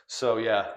So yeah,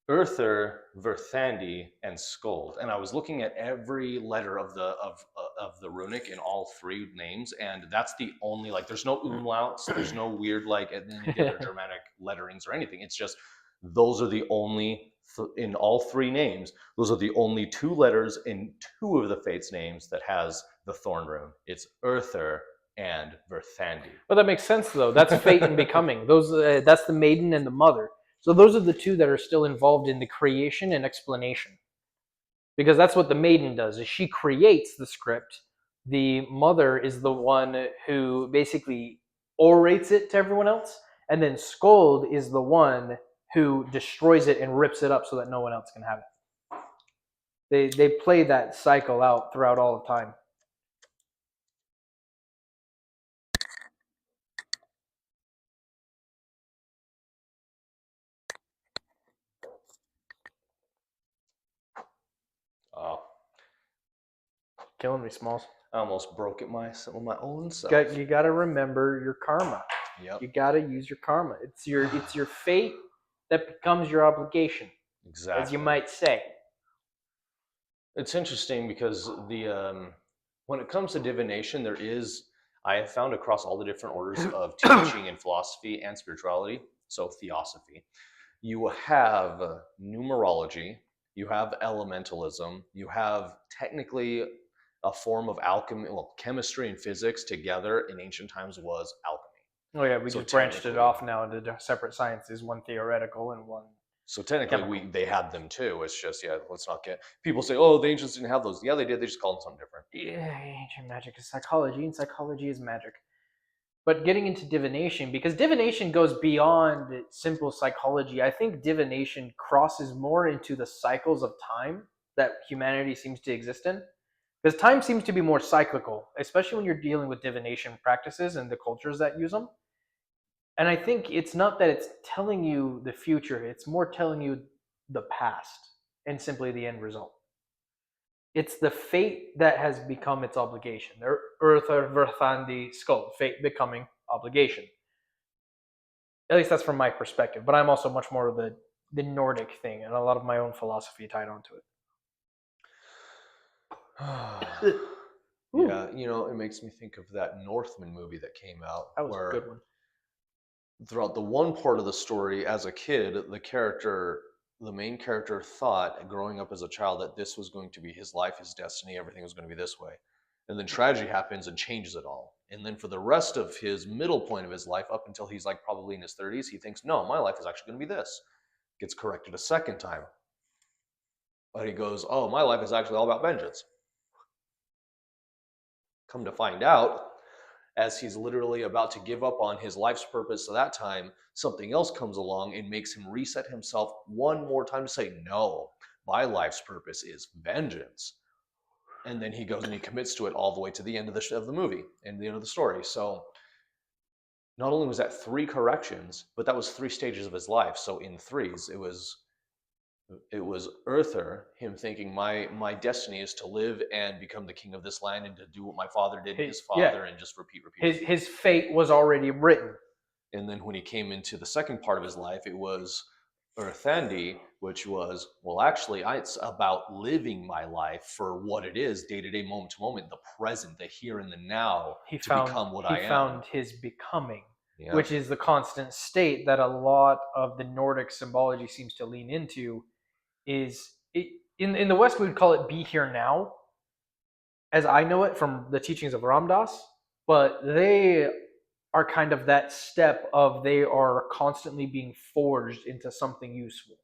Urther, Verthandi, and Skuld. And I was looking at every letter of the runic in all three names, and that's the only like. There's no umlauts. There's no weird like any of the other Germanic letterings or anything. It's just those are the only in all three names. Those are the only two letters in two of the Fates names that has the thorn rune. It's Urther and Verthandi. Well, that makes sense though. That's fate and becoming. Those that's the maiden and the mother. So those are the two that are still involved in the creation and explanation. Because that's what the maiden does is she creates the script. The mother is the one who basically orates it to everyone else, and then Scold is the one who destroys it and rips it up so that no one else can have it. They play that cycle out throughout all the time. Oh, Killing me, Smalls. I almost broke it my own self. You got to remember your karma. Yep. You got to use your karma. It's your fate that becomes your obligation, Exactly. as you might say. It's interesting because the when it comes to divination, I have found across all the different orders of teaching and philosophy and spirituality, so theosophy, you have numerology, you have elementalism, you have technically a form of alchemy. Well, chemistry and physics together in ancient times was alchemy. Oh yeah, we So just branched it technically- off now into separate sciences, one theoretical and one. So technically, Chemical. they had them too. It's just let's not get people say, oh, the ancients didn't have those. Yeah, they did. They just called them something different. Yeah, ancient magic is psychology, and psychology is magic. But getting into divination, because divination goes beyond simple psychology, I think divination crosses more into the cycles of time that humanity seems to exist in. Because time seems to be more cyclical, especially when you're dealing with divination practices and the cultures that use them. And I think it's not that it's telling you the future, it's more telling you the past and simply the end result. It's the fate that has become its obligation. Earth Verthandi Skull, fate becoming obligation. At least that's from my perspective, but I'm also much more of the Nordic thing and a lot of my own philosophy tied onto it. Yeah, it makes me think of that Northman movie that came out. That was where a good one. Throughout the one part of the story, as a kid, the main character thought, growing up as a child, that this was going to be his life, his destiny, everything was going to be this way. And then tragedy happens and changes it all. And then for the rest of his middle point of his life, up until he's like probably in his 30s, he thinks, no, my life is actually going to be this. Gets corrected a second time. But he goes, oh, my life is actually all about vengeance. Come to find out, as he's literally about to give up on his life's purpose at that time, something else comes along and makes him reset himself one more time to say, no, my life's purpose is vengeance. And then he goes and he commits to it all the way to the end of the movie and the end of the story. So not only was that 3 corrections, but that was 3 stages of his life. So in threes, it was Urther, him thinking my destiny is to live and become the king of this land and to do what my father did to his father and just repeat. His fate was already written. And then when he came into the second part of his life, it was Urthandi, which was, well, actually, it's about living my life for what it is, day to day, moment to moment, the present, the here and the now, become what I am. He found his becoming, which is the constant state that a lot of the Nordic symbology seems to lean into. In the West, we would call it be here now, as I know it from the teachings of Ram Dass, but they are kind of that step of they are constantly being forged into something useful.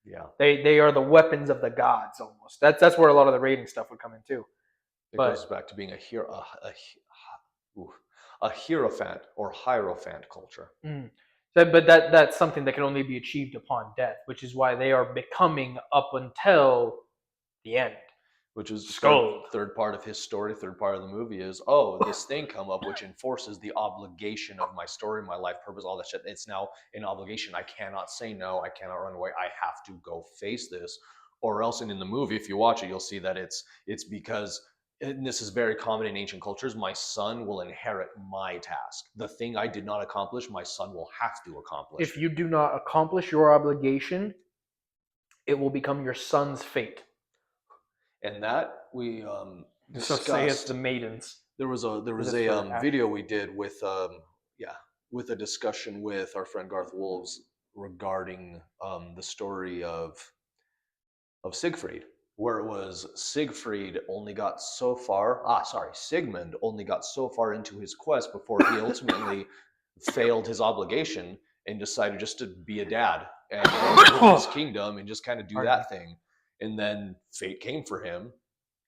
Yeah. They are the weapons of the gods almost. That's where a lot of the rating stuff would come in too. It goes back to being a hierophant or hierophant culture. But that's something that can only be achieved upon death, which is why they are becoming up until the end. Which is Skull. Third part of his story, third part of the movie is, this thing come up which enforces the obligation of my story, my life purpose, all that shit. It's now an obligation. I cannot say no. I cannot run away. I have to go face this. Or else, and in the movie, if you watch it, you'll see that it's because and this is very common in ancient cultures, my son will inherit my task. The thing I did not accomplish, my son will have to accomplish. If you do not accomplish your obligation, it will become your son's fate. And that we So say it's discussed. the maidens. There was a video we did with with a discussion with our friend Garth Wolves regarding the story of Siegfried, where it was Siegfried only got so far. Sigmund only got so far into his quest before he ultimately failed his obligation and decided just to be a dad and rule his kingdom and just kind of do that thing. And then fate came for him,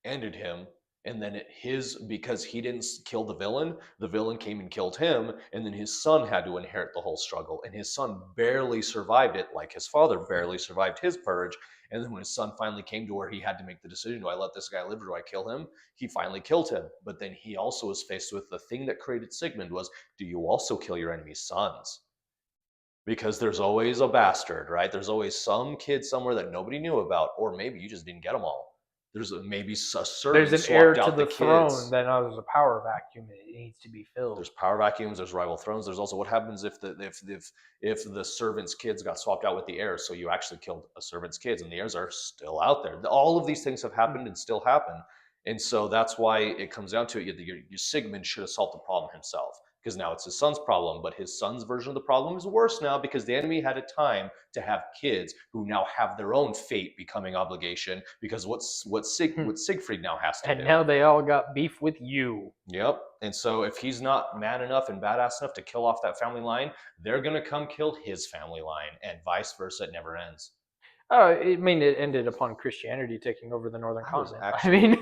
ended him, and then because he didn't kill the villain came and killed him, and then his son had to inherit the whole struggle, and his son barely survived it, like his father barely survived his purge. And then when his son finally came to where he had to make the decision, do I let this guy live or do I kill him? He finally killed him. But then he also was faced with the thing that created Sigmund was, do you also kill your enemy's sons? Because there's always a bastard, right? There's always some kid somewhere that nobody knew about, or maybe you just didn't get them all. There's maybe a servant There's an heir swapped to out the kids. throne, then there's a power vacuum that needs to be filled. There's power vacuums. There's rival thrones. There's also what happens if the servant's kids got swapped out with the heirs. So you actually killed a servant's kids, and the heirs are still out there. All of these things have happened and still happen, and so that's why it comes down to it. Your Sigmund should have solved the problem himself, because now it's his son's problem. But his son's version of the problem is worse now because the enemy had a time to have kids who now have their own fate becoming obligation, because what Siegfried now has to do. And now they all got beef with you. Yep. And so if he's not man enough and badass enough to kill off that family line, they're going to come kill his family line, and vice versa. It never ends. It ended upon Christianity taking over the northern continent.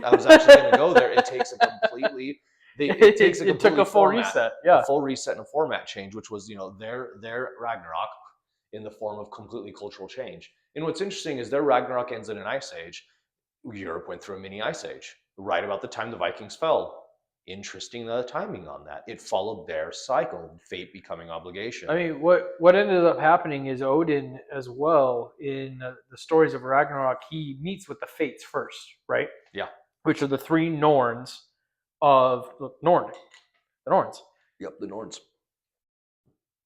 I was actually going to go there. It takes a completely... It took a full reset. Yeah. A full reset and a format change, which was, their Ragnarok in the form of completely cultural change. And what's interesting is their Ragnarok ends in an ice age. Europe went through a mini ice age right about the time the Vikings fell. Interesting, the timing on that. It followed their cycle, fate becoming obligation. I mean, what ended up happening is Odin, as well, in the stories of Ragnarok, he meets with the Fates first, right? Yeah. Which are the three Norns of the Norns. Yep, the Norns.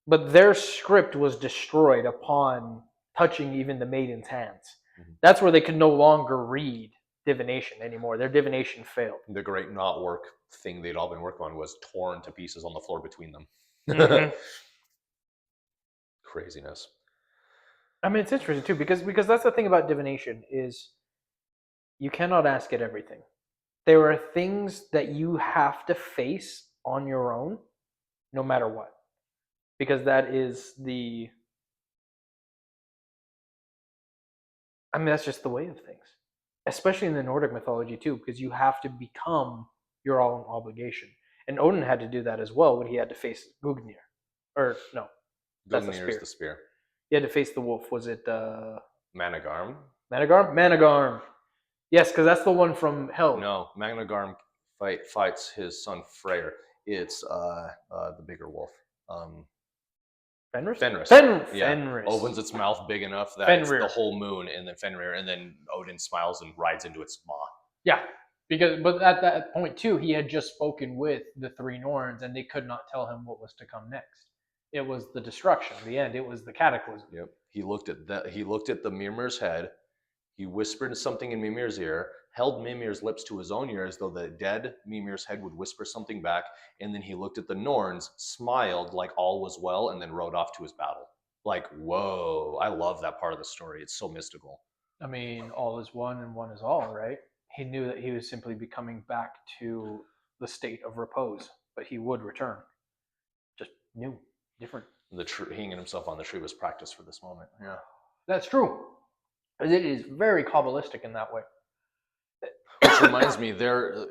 But their script was destroyed upon touching even the maiden's hands. Mm-hmm. That's where they could no longer read divination anymore. Their divination failed. The great not work thing they'd all been working on was torn to pieces on the floor between them. Mm-hmm. Craziness. I mean, it's interesting too, because that's the thing about divination is you cannot ask it everything. There are things that you have to face on your own, no matter what, because that is that's just the way of things, especially in the Nordic mythology too, because you have to become your own obligation. And Odin had to do that as well when he had to face Gugnir. Or, no, that's Gugnir the spear. He had to face the wolf. Was it Managarm? Managarm. Yes, because that's the one from Hell. No, Managarm fights his son Freyr. It's the bigger wolf. Fenris? Yeah. Fenris. Opens its mouth big enough that it's the whole moon, and then Fenrir, and then Odin smiles and rides into its maw. Yeah, but at that point too, he had just spoken with the three Norns, and they could not tell him what was to come next. It was the destruction, the end. It was the cataclysm. Yep. He looked at the Mimir's head. He whispered something in Mimir's ear, held Mimir's lips to his own ear as though the dead Mimir's head would whisper something back, and then he looked at the Norns, smiled like all was well, and then rode off to his battle. Like, whoa, I love that part of the story. It's so mystical. I mean, all is one and one is all, right? He knew that he was simply becoming back to the state of repose, but he would return. Just new, different. Hanging himself on the tree was practice for this moment. Yeah. That's true. It is very Kabbalistic in that way. Which reminds me,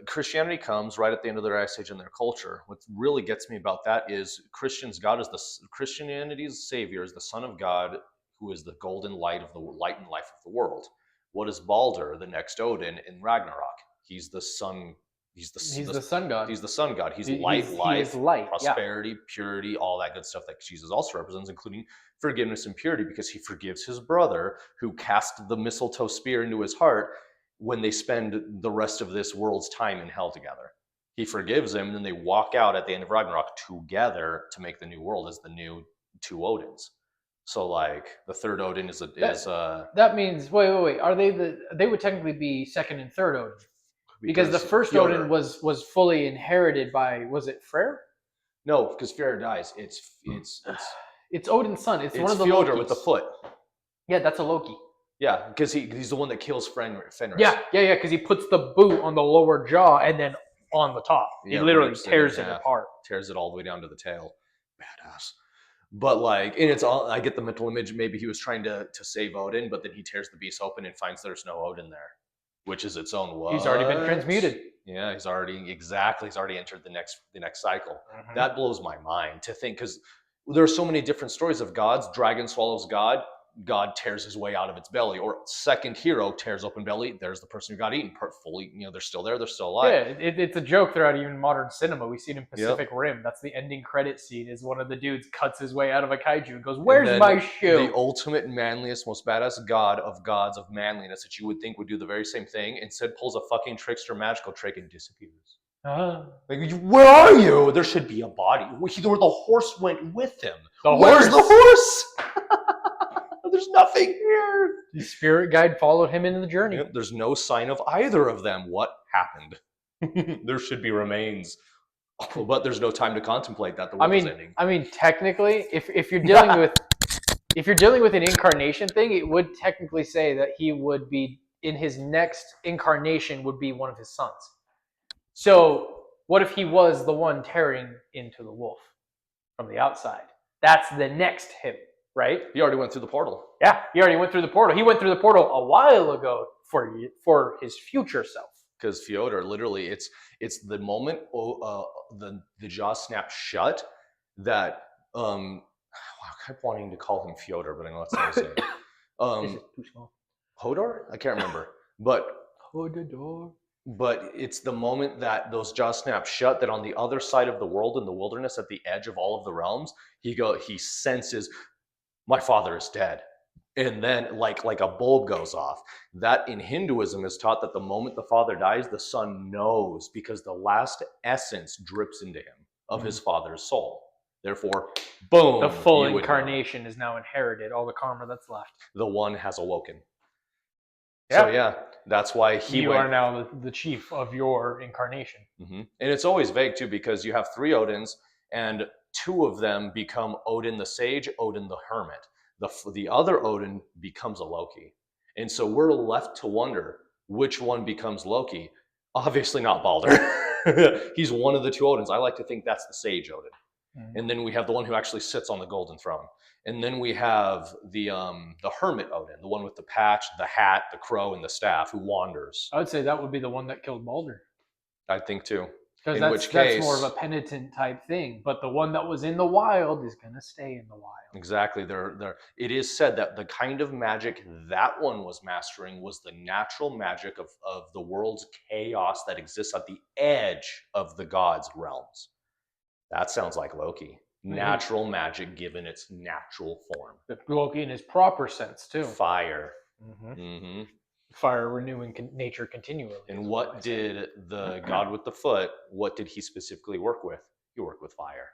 Christianity comes right at the end of their ice age in their culture. What really gets me about that is Christianity's savior is the Son of God, who is the golden light and life of the world. What is Balder, the next Odin, in Ragnarok? He's the sun. He's the sun god. He's the sun god. He's light, life, prosperity, purity, all that good stuff that Jesus also represents, including forgiveness and purity, because he forgives his brother who cast the mistletoe spear into his heart. when they spend the rest of this world's time in hell together. He forgives him, and then they walk out at the end of Ragnarok together to make the new world as the new two Odins. So like the third Odin is that means wait. Are they would technically be second and third Odin. Because the first Fjodor. Odin was fully inherited by, was it Freyr? No, because Fjodor dies. It's Odin's son. It's one of the Fjodor Lokis. with the foot. Yeah, that's a Loki. Yeah, because he's the one that kills Fenris. Yeah, because he puts the boot on the lower jaw and then on the top. He literally tears it apart. Tears it all the way down to the tail. Badass. But like, and it's all, I get the mental image, maybe he was trying to save Odin, but then he tears the beast open and finds there's no Odin there, which is its own what? He's already been transmuted. Yeah, he's already entered the next cycle. Mm-hmm. That blows my mind to think, because there are so many different stories of gods. Dragon swallows God. God tears his way out of its belly, or second hero tears open belly. There's the person who got eaten. Fully, they're still there. They're still alive. Yeah, it's a joke throughout even modern cinema. We see it in Pacific Rim. That's the ending credit scene. Is one of the dudes cuts his way out of a kaiju and goes, "Where's my shoe?" The ultimate manliest, most badass god of gods of manliness that you would think would do the very same thing, instead pulls a fucking trickster magical trick and disappears. Like, where are you? There should be a body. The horse went with him. Where's the horse? There's nothing here. The spirit guide followed him into the journey. Yep, there's no sign of either of them. What happened? There should be remains, but there's no time to contemplate that. The world is ending. I mean, technically, if you're dealing with an incarnation thing, it would technically say that he would be in his next incarnation would be one of his sons. So what if he was the one tearing into the wolf from the outside? That's the next him. Right? He already went through the portal. Yeah, he already went through the portal. He went through the portal a while ago for his future self. Because Fjodor, literally, it's the moment the jaw snaps shut that I kept wanting to call him Fjodor, but I know that's not the same. Is it too small? Hodor? I can't remember. But Hodor. But it's the moment that those jaws snap shut that on the other side of the world in the wilderness at the edge of all of the realms, he senses, my father is dead. And then like a bulb goes off. That in Hinduism is taught that the moment the father dies, the son knows, because the last essence drips into him of his father's soul. Therefore, boom. The full incarnation is now inherited, all the karma that's left. The one has awoken. Yeah. So yeah, that's why you are now the chief of your incarnation. Mm-hmm. And it's always vague too, because you have 3 Odins and 2 of them become Odin the Sage, Odin the Hermit. The other Odin becomes a Loki. And so we're left to wonder which one becomes Loki. Obviously not Balder. He's one of the 2 Odins. I like to think that's the Sage Odin. Mm-hmm. And then we have the one who actually sits on the golden throne. And then we have the Hermit Odin, the one with the patch, the hat, the crow, and the staff, who wanders. I would say that would be the one that killed Balder. I think too. Because that's more of a penitent type thing. But the one that was in the wild is going to stay in the wild. Exactly. It is said that the kind of magic that one was mastering was the natural magic of the world's chaos that exists at the edge of the gods' realms. That sounds like Loki. Natural magic given its natural form. Loki in his proper sense, too. Fire. Mm-hmm. Mm-hmm. Fire renewing nature continually. And what did the god with the foot, what did he specifically work with? He worked with fire.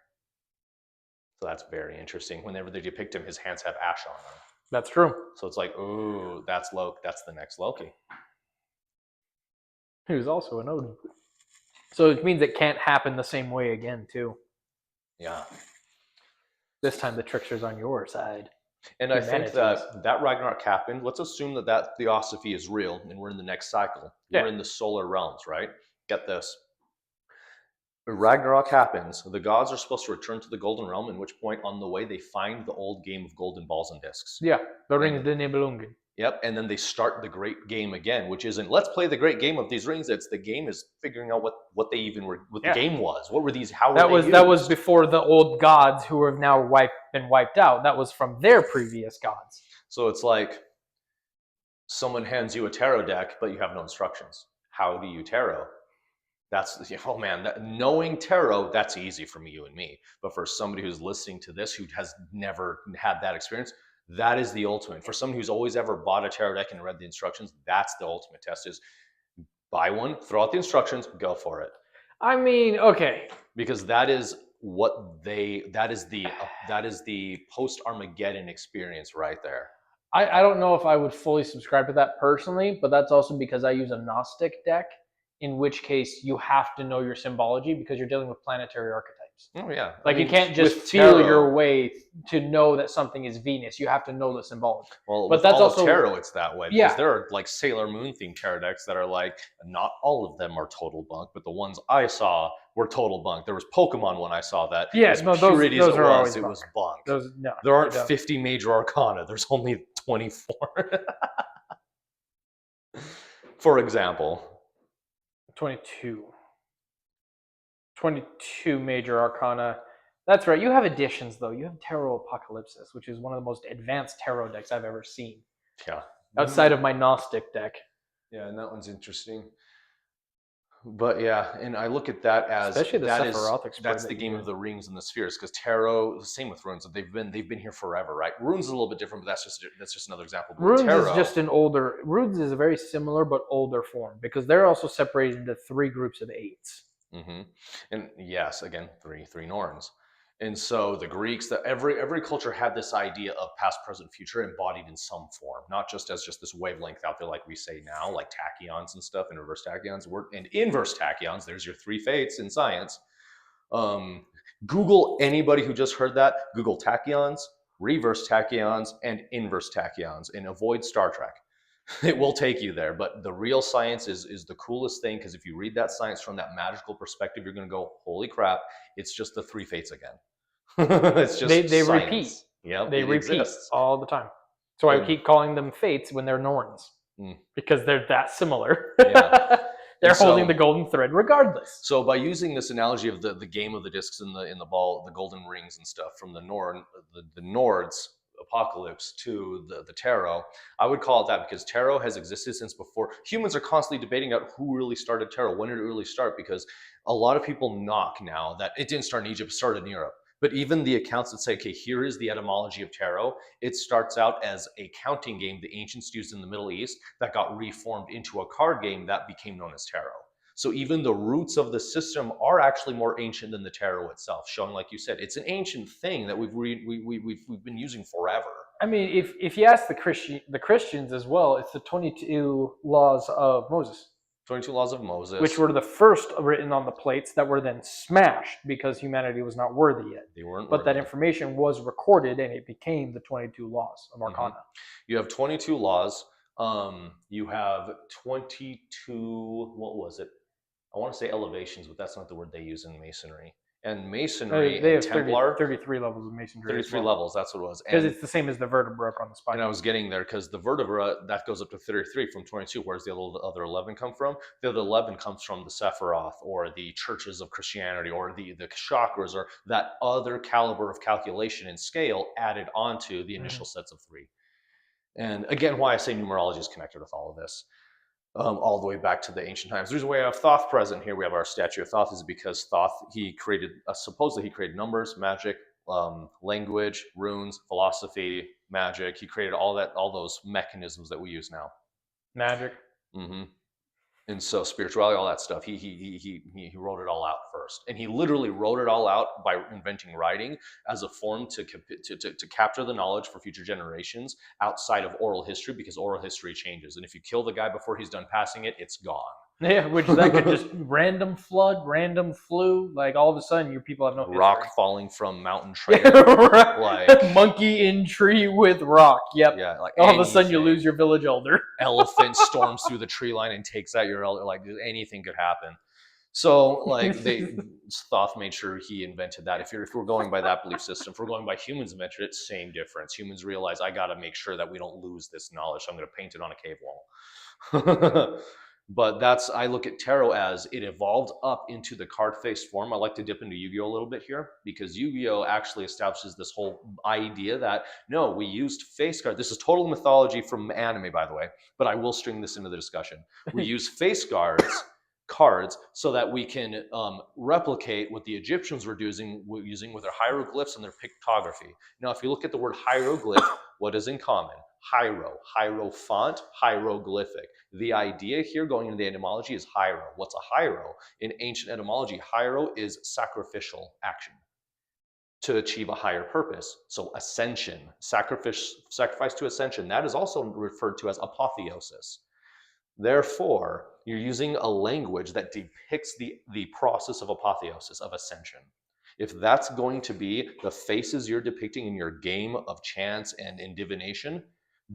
So that's very interesting. Whenever they depict him, his hands have ash on them. That's true. So it's like, ooh, that's Loki. That's the next Loki. He was also an Odin. So it means it can't happen the same way again, too. Yeah. This time the trickster's on your side. And I think that Ragnarok happened. Let's assume that theosophy is real and we're in the next cycle. We're in the solar realms, right? Get this. Ragnarok happens. The gods are supposed to return to the golden realm, in which point on the way they find the old game of golden balls and discs. Yeah, the Rings de Nibelungen. Yep, and then they start the great game again, which isn't let's play the great game of these rings. It's the game is figuring out what they even were, what the game was. What were these? How were they used? That was before the old gods who have now been wiped out. That was from their previous gods. So it's like someone hands you a tarot deck, but you have no instructions. How do you tarot? Knowing tarot, that's easy for you and me. But for somebody who's listening to this who has never had that experience, That is the ultimate. For someone who's always ever bought a tarot deck and read the instructions, that's the ultimate test: is buy one, throw out the instructions, go for it. I mean, okay. Because that is what that is the post Armageddon experience right there. I don't know if I would fully subscribe to that personally, but that's also because I use a Gnostic deck, in which case you have to know your symbology because you're dealing with planetary archetypes. Oh yeah, Like you can't just feel your way to know that something is Venus. You have to know the symbology. Well, but with that's all also of tarot, it's that way. Yeah. Because there are like Sailor Moon themed tarot decks that are like, not all of them are total bunk, but the ones I saw were total bunk. There was Pokemon one I saw that, Yeah, as no, purity those as are always it was bunk. No, there aren't 50 major arcana. There's only 24. For example. 22. 22 major arcana. That's right. You have additions, though. You have Tarot Apocalypsis, which is one of the most advanced tarot decks I've ever seen. Yeah. Outside of my Gnostic deck. Yeah, and that one's interesting. But yeah, and I look at that as especially the Sephiroth that's the game of the rings and the spheres, because tarot, same with runes, they've been here forever, right? Runes is a little bit different, but that's just another example. But runes tarot, is just an older. Runes is a very similar but older form because they're also separated into 3 groups of 8s. Mm-hmm. And yes, again, three Norns. And so the Greeks, that every culture had this idea of past, present, future embodied in some form, not just as just this wavelength out there like we say now, like tachyons and stuff, and reverse tachyons, and inverse tachyons. There's your 3 fates in science. Google anybody who just heard that. Google tachyons, reverse tachyons, and inverse tachyons, and avoid Star Trek. It will take you there, but the real science is the coolest thing, because if you read that science from that magical perspective, you're going to go, holy crap, it's just the 3 fates again. It's just they science. Repeat. Yep, they repeat exists all the time. So I keep calling them fates when they're Norns, because they're that similar. Yeah. They're holding the golden thread regardless. So by using this analogy of the game of the discs in the ball, the golden rings and stuff, from the Nords apocalypse to the tarot, I would call it that, because tarot has existed since before. Humans are constantly debating out who really started tarot, when did it really start, because a lot of people knock now that it didn't start in Egypt, it started in Europe. But even the accounts that say, okay, here is the etymology of tarot, it starts out as a counting game the ancients used in the Middle East that got reformed into a card game that became known as tarot. So even the roots of the system are actually more ancient than the tarot itself, showing, like you said, it's an ancient thing that we've been using forever. I mean, if you ask the Christians as well, it's the 22 laws of Moses. 22 laws of Moses, which were the first written on the plates that were then smashed because humanity was not worthy yet. They weren't. But that information was recorded, and it became the 22 laws of Arcana. Mm-hmm. You have 22 laws. You have 22. What was it? I want to say elevations, but that's not the word they use in Masonry. And Masonry, they have Templar, 33 levels of Masonry. 33 levels, that's what it was. Because it's the same as the vertebra on the spine. And I was getting there, because the vertebra, that goes up to 33 from 22. Where's the other 11 come from? The other 11 comes from the Sephiroth, or the churches of Christianity, or the chakras, or that other caliber of calculation and scale added onto the initial sets of 3. And again, why I say numerology is connected with all of this. All the way back to the ancient times. The reason we have Thoth present here, we have our statue of Thoth, is because Thoth, supposedly he created numbers, magic, language, runes, philosophy, magic. He created all those mechanisms that we use now. Magic. Mm-hmm. And so spirituality, all that stuff, he wrote it all out first. And he literally wrote it all out by inventing writing as a form to capture the knowledge for future generations outside of oral history, because oral history changes. And if you kill the guy before he's done passing it, it's gone. Yeah, which that could just random flood, random flu, like all of a sudden your people have no history. Rock falling from mountain trail. Like monkey in tree with rock. Yep. Yeah, like all of a sudden you lose your village elder. Elephant storms through the tree line and takes out your elder. Like anything could happen. So like Thoth made sure he invented that. If we're going by that belief system, if we're going by humans invented it, same difference. Humans realize, I got to make sure that we don't lose this knowledge, so I'm going to paint it on a cave wall. But I look at tarot as it evolved up into the card-faced form. I like to dip into Yu-Gi-Oh! A little bit here, because Yu-Gi-Oh! Actually establishes this whole idea that, no, we used face cards. This is total mythology from anime, by the way, but I will string this into the discussion. We use face cards cards so that we can replicate what the Egyptians were using with their hieroglyphs and their pictography. Now, if you look at the word hieroglyph, what is in common? Hierophant, hieroglyphic. The idea here going into the etymology is hiero. What's a hiero? In ancient etymology, hiero is sacrificial action to achieve a higher purpose. So ascension, sacrifice to ascension, that is also referred to as apotheosis. Therefore, you're using a language that depicts the process of apotheosis, of ascension. If that's going to be the faces you're depicting in your game of chance and in divination,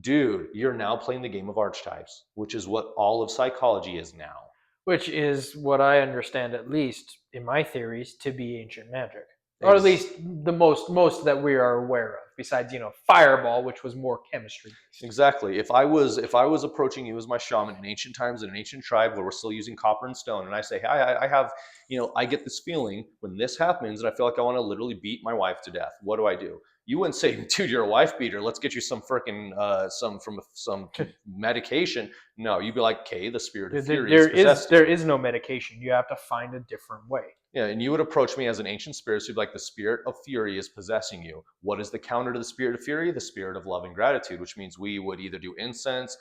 dude, you're now playing the game of archetypes, which is what all of psychology is now. Which is what I understand, at least in my theories, to be ancient magic. Or at least the most that we are aware of, besides, Fireball, which was more chemistry based. Exactly. If I was approaching you as my shaman in ancient times in an ancient tribe where we're still using copper and stone, and I say, hey, I have, I get this feeling when this happens, and I feel like I want to literally beat my wife to death. What do? You wouldn't say, dude, you're a wife beater. Let's get you some freaking some medication. No, you'd be like, okay, the spirit of fury is possessed. There is no medication. You have to find a different way. Yeah, and you would approach me as an ancient spirit, so you'd be like, the spirit of fury is possessing you. What is the counter to the spirit of fury? The spirit of love and gratitude, which means we would either do incense,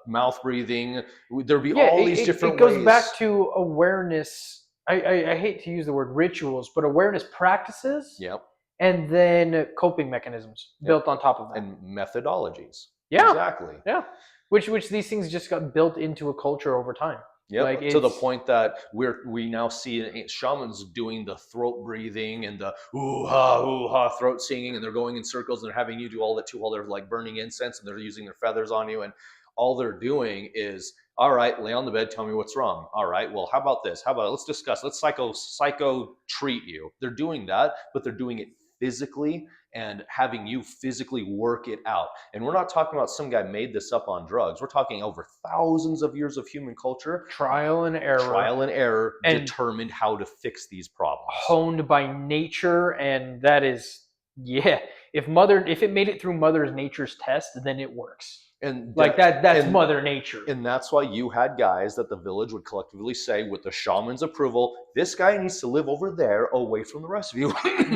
mouth breathing. There'd be all these different ways. It goes back to awareness. I hate to use the word rituals, but awareness practices. Yep. And then coping mechanisms built on top of that. And methodologies. Yeah. Exactly. Yeah. Which these things just got built into a culture over time. Yeah, to the point that we now see shamans doing the throat breathing and the ooh ha throat singing, and they're going in circles and they're having you do all that too while they're like burning incense and they're using their feathers on you, and all they're doing is, all right, lay on the bed, tell me what's wrong. All right, well, how about this? How about let's discuss. Let's psycho treat you. They're doing that, but they're doing it physically and having you physically work it out. And we're not talking about some guy made this up on drugs. We're talking over thousands of years of human culture. Trial and error. And determined how to fix these problems. Honed by nature, and that is, if it made it through Mother Nature's test, then it works. And that's Mother Nature. And that's why you had guys that the village would collectively say, with the shaman's approval, this guy needs to live over there away from the rest of you.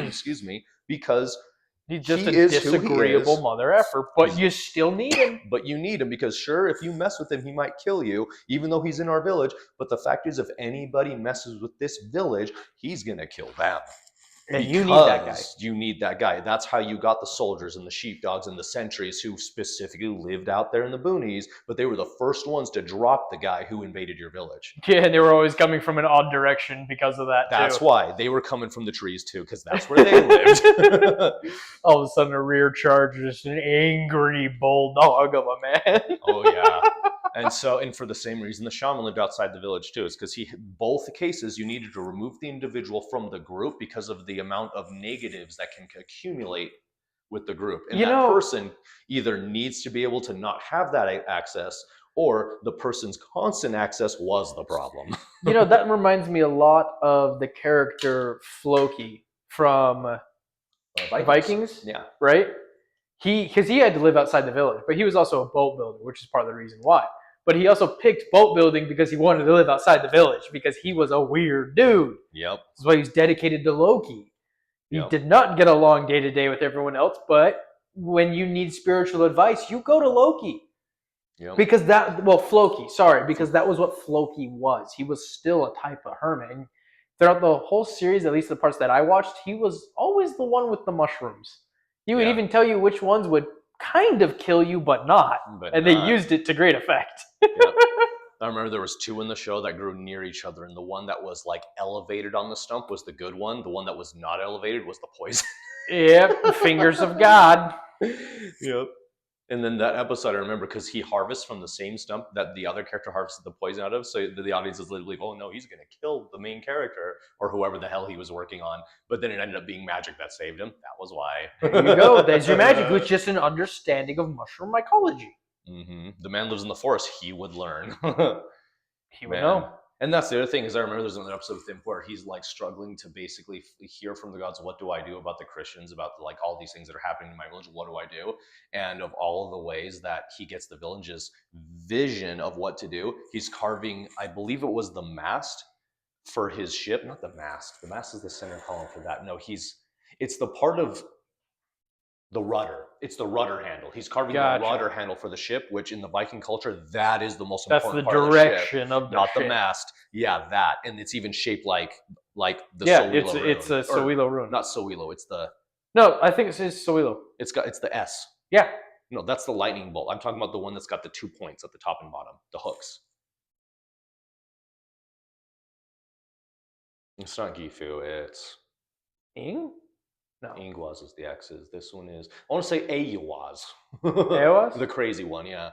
Excuse me, because he's just a disagreeable mother effer, but you still need him. But you need him because, sure, if you mess with him, he might kill you, even though he's in our village. But the fact is, if anybody messes with this village, he's going to kill them. And you need that guy. You need that guy. That's how you got the soldiers and the sheepdogs and the sentries who specifically lived out there in the boonies, but they were the first ones to drop the guy who invaded your village. Yeah, and they were always coming from an odd direction because of that, That's why. They were coming from the trees, too, because that's where they lived. All of a sudden, a rear charge, just an angry bulldog of a man. Oh, yeah. And for the same reason, the shaman lived outside the village too, is because both cases you needed to remove the individual from the group because of the amount of negatives that can accumulate with the group. And that person either needs to be able to not have that access, or the person's constant access was the problem. That reminds me a lot of the character Floki from Vikings. Yeah. Right? Because he had to live outside the village, but he was also a boat builder, which is part of the reason why. But he also picked boat building because he wanted to live outside the village, because he was a weird dude. Yep. That's why he's dedicated to Loki. He did not get along day to day with everyone else, but when you need spiritual advice, you go to Loki. Yep. Because Floki, because that was what Floki was. He was still a type of hermit. And throughout the whole series, at least the parts that I watched, he was always the one with the mushrooms. He would even tell you which ones would kind of kill you, but not. They used it to great effect. Yep. I remember there was two in the show that grew near each other, and the one that was like elevated on the stump was the good one. The one that was not elevated was the poison. Yep, fingers of God. Yep. And then that episode I remember because he harvests from the same stump that the other character harvested the poison out of. So the audience is literally, oh no, he's going to kill the main character or whoever the hell he was working on. But then it ended up being magic that saved him. That was why. There you go. There's your magic. It was just an understanding of mushroom mycology. Mm-hmm. The man lives in the forest. He would learn. He would know. And that's the other thing is I remember there's another episode with him where he's like struggling to basically hear from the gods, what do I do about the Christians, about like all these things that are happening in my religion? What do I do? And of all of the ways that he gets the village's vision of what to do, he's carving, I believe it was the mast for his ship, not the mast. The mast is the center column for that. No, it's the part of the rudder. It's the rudder handle. He's carving the rudder handle for the ship, which in the Viking culture, that is the most important part of the ship. That's the direction of the ship. Not the mast. Yeah, that. And it's even shaped like the Sowilo rune. It's a Sowilo rune. Not Sowilo, it's the... No, I think it says Sowilo. It's the S. Yeah. No, that's the lightning bolt. I'm talking about the one that's got the 2 points at the top and bottom, the hooks. It's not Gifu, it's... Ing? No. Ingwaz is the X's. This one is... I want to say Ayawaz. Ayawaz? The crazy one, yeah.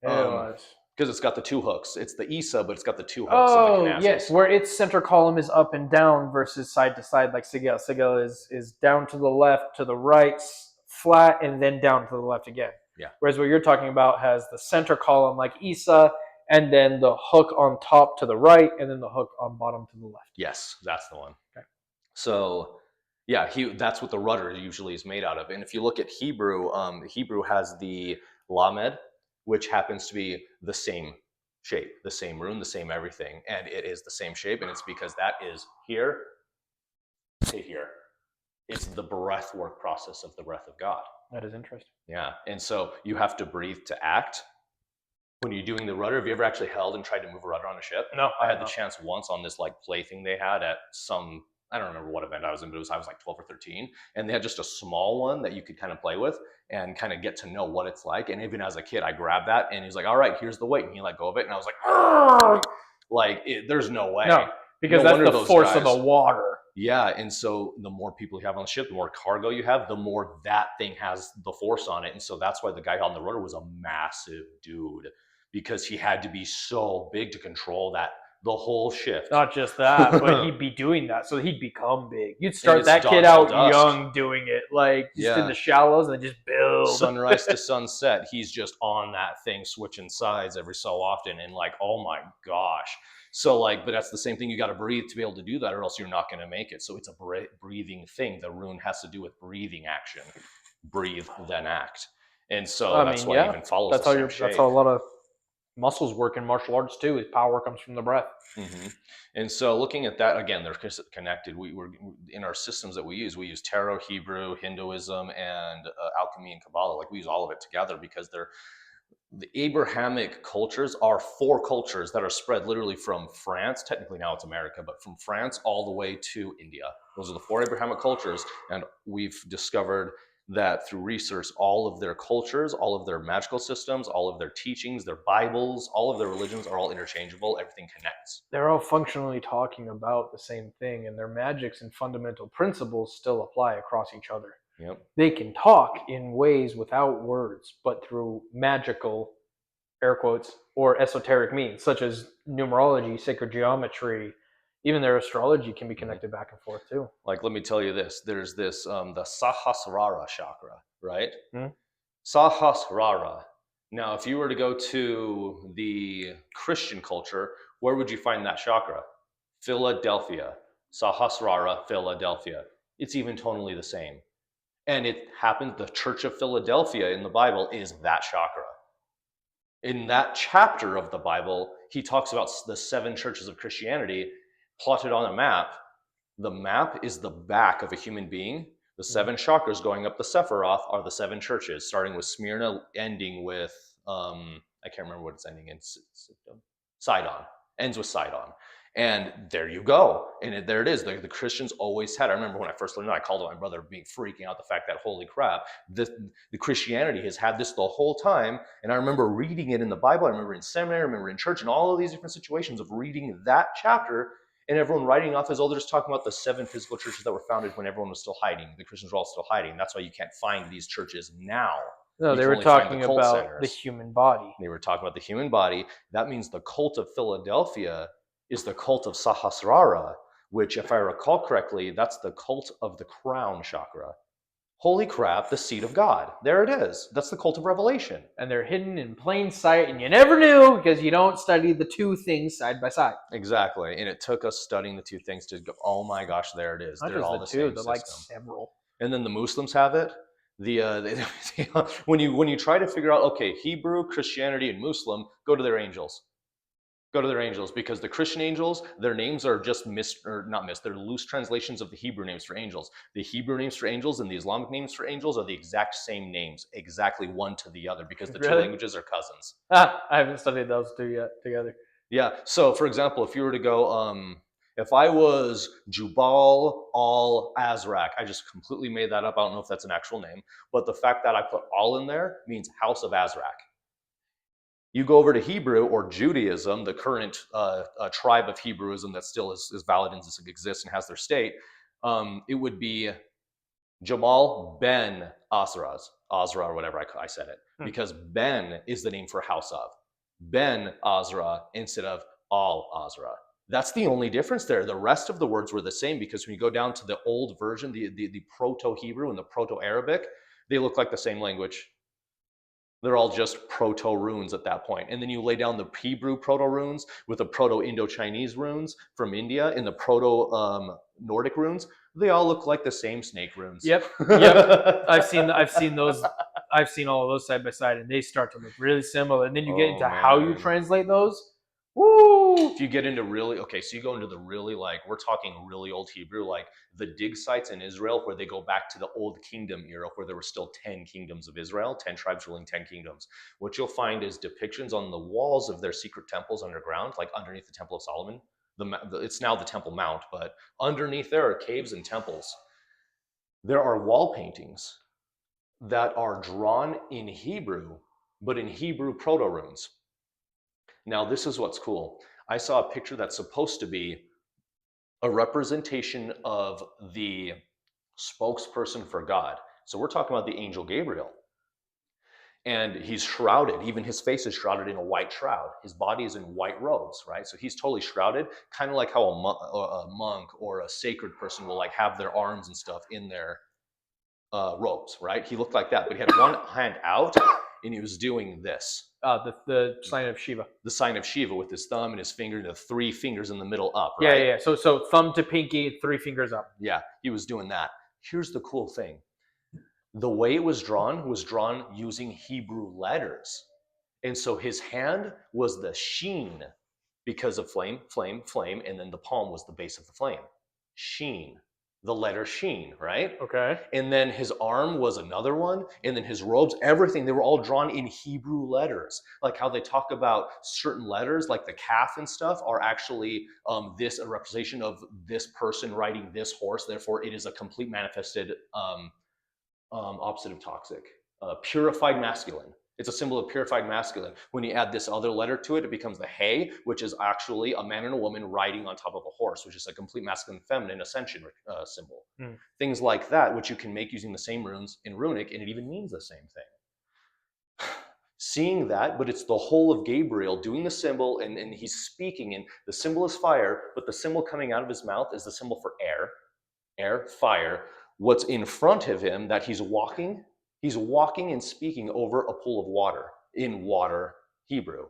Ayawaz. Because it's got the 2 hooks. It's the Isa, but it's got the 2 hooks. Oh, yes, where its center column is up and down versus side to side like Sigil. Sigil is down to the left, to the right, flat, and then down to the left again. Yeah. Whereas what you're talking about has the center column like Isa, and then the hook on top to the right, and then the hook on bottom to the left. Yes, that's the one. Okay. So, yeah, that's what the rudder usually is made out of. And if you look at Hebrew, Hebrew has the lamed, which happens to be the same shape, the same rune, the same everything. And it is the same shape, and it's because that is here to here. It's the breath work process of the breath of God. That is interesting. Yeah, and so you have to breathe to act. When you're doing the rudder, have you ever actually held and tried to move a rudder on a ship? No, I had the chance once on this like play thing they had at some, I don't remember what event I was in, but I was like 12 or 13, and they had just a small one that you could kind of play with and kind of get to know what it's like. And even as a kid, I grabbed that, and he's like, "All right, here's the weight," and he let go of it, and I was like, there's no way. No, because that's the force of the water. Yeah, and so the more people you have on the ship, the more cargo you have, the more that thing has the force on it. And so that's why the guy on the rudder was a massive dude, because he had to be so big to control the whole shift. Not just that, but he'd be doing that, so he'd become big. You'd start that kid out young doing it, like just in the shallows, and then just build. Sunrise to sunset, he's just on that thing, switching sides every so often, and like, oh my gosh. So like, but that's the same thing. You got to breathe to be able to do that, or else you're not going to make it. So it's a breathing thing. The rune has to do with breathing action. Breathe, then act. And so that's why it even follows the same shape. That's how a lot of muscles work in martial arts too. Is power comes from the breath. Mm-hmm. And so looking at that, again, they're connected. We're in our systems that we use tarot, Hebrew, Hinduism, and alchemy and Kabbalah. Like we use all of it together because the Abrahamic cultures are 4 cultures that are spread literally from France, technically now it's America, but from France all the way to India. Those are the 4 Abrahamic cultures, and we've discovered that through research, all of their cultures, all of their magical systems, all of their teachings, their Bibles, all of their religions are all interchangeable. Everything connects. They're all functionally talking about the same thing, and their magics and fundamental principles still apply across each other. Yep. They can talk in ways without words, but through magical, air quotes, or esoteric means, such as numerology, sacred geometry. Even their astrology can be connected back and forth too. Like, let me tell you this. There's this, the Sahasrara chakra, right? Hmm? Sahasrara. Now, if you were to go to the Christian culture, where would you find that chakra? Philadelphia. Sahasrara, Philadelphia. It's even tonally the same. And it happens, the Church of Philadelphia in the Bible is that chakra. In that chapter of the Bible, he talks about the 7 churches of Christianity plotted on a map. The map is the back of a human being. The 7 chakras going up the Sephiroth are the 7 churches, starting with Smyrna, ending with, I can't remember what it's ending in, Sidon. Ends with Sidon. And there you go. And there it is. The Christians always had, I remember when I first learned it, I called it my brother being freaking out the fact that, holy crap, the Christianity has had this the whole time. And I remember reading it in the Bible. I remember in seminary, I remember in church, and all of these different situations of reading that chapter and everyone writing off as, oh, they're just talking about the 7 physical churches that were founded when everyone was still hiding. The Christians were all still hiding. That's why you can't find these churches now. No, they were talking about the human body. They were talking about the human body. That means the cult of Philadelphia is the cult of Sahasrara, which, if I recall correctly, that's the cult of the crown chakra. Holy crap, the seed of God. There it is. That's the cult of revelation. And they're hidden in plain sight, and you never knew because you don't study the two things side by side. Exactly. And it took us studying the two things to go, oh my gosh, there it is. Not They're just all the the two, same they're like system. several. And then the Muslims have it. When you try to figure out, okay, Hebrew, Christianity, and Muslim, go to their angels. Go to their angels, because the Christian angels, their names are just not missed. They're loose translations of the Hebrew names for angels. The Hebrew names for angels and the Islamic names for angels are the exact same names, exactly one to the other, because the two Really? languages are cousins. I haven't studied those two yet together. Yeah. So, for example, if you were to go, if I was Jubal al Azraq, I just completely made that up. I don't know if that's an actual name, but the fact that I put all in there means house of Azraq. You go over to Hebrew or Judaism, the current tribe of Hebrewism that still is valid and exists and has their state. It would be Jamal ben Azraz, Azra or whatever I said it, because Ben is the name for house of. Ben Azra instead of Al Azra. That's the only difference there. The rest of the words were the same, because when you go down to the old version, the Proto-Hebrew and the Proto-Arabic, they look like the same language. They're all just proto-runes at that point. And then you lay down the Hebrew proto-runes with the Proto-Indo-Chinese runes from India and the Proto-Nordic runes. They all look like the same snake runes. Yep. I've seen those. I've seen all of those side by side, and they start to look really similar. And then you get into how you translate those. Woo! If you get into really, okay, so you go into the really, like, we're talking really old Hebrew, like the dig sites in Israel where they go back to the old kingdom era, where there were still 10 kingdoms of Israel, 10 tribes ruling 10 kingdoms. What you'll find is depictions on the walls of their secret temples underground, like underneath the Temple of Solomon. It's now the Temple Mount, but underneath there are caves and temples. There are wall paintings that are drawn in Hebrew, but in Hebrew proto-runes. Now, this is what's cool. I saw a picture that's supposed to be a representation of the spokesperson for God. So we're talking about the angel Gabriel. And he's shrouded. Even his face is shrouded in a white shroud. His body is in white robes, right? So he's totally shrouded, kind of like how a monk or a sacred person will like have their arms and stuff in their robes, right? He looked like that, but he had one hand out and he was doing this. The sign of Shiva. The sign of Shiva with his thumb and his finger, the three fingers in the middle up, Yeah, right? yeah. So thumb to pinky, 3 fingers up. Yeah, he was doing that. Here's the cool thing. The way it was drawn using Hebrew letters. And so his hand was the sheen because of flame, flame, flame, and then the palm was the base of the flame. Sheen, the letter sheen, right? Okay. And then his arm was another one, and then his robes, everything, they were all drawn in Hebrew letters. Like how they talk about certain letters, like the calf and stuff, are actually this a representation of this person riding this horse. Therefore, it is a complete manifested opposite of toxic, purified masculine. It's a symbol of purified masculine. When you add this other letter to it, it becomes the hay, which is actually a man and a woman riding on top of a horse, which is a complete masculine feminine ascension symbol. Things like that, which you can make using the same runes in runic, and it even means the same thing. Seeing that, but it's the whole of Gabriel doing the symbol, and he's speaking, and the symbol is fire, but the symbol coming out of his mouth is the symbol for air, fire. What's in front of him that he's walking and speaking over a pool of water, in water Hebrew.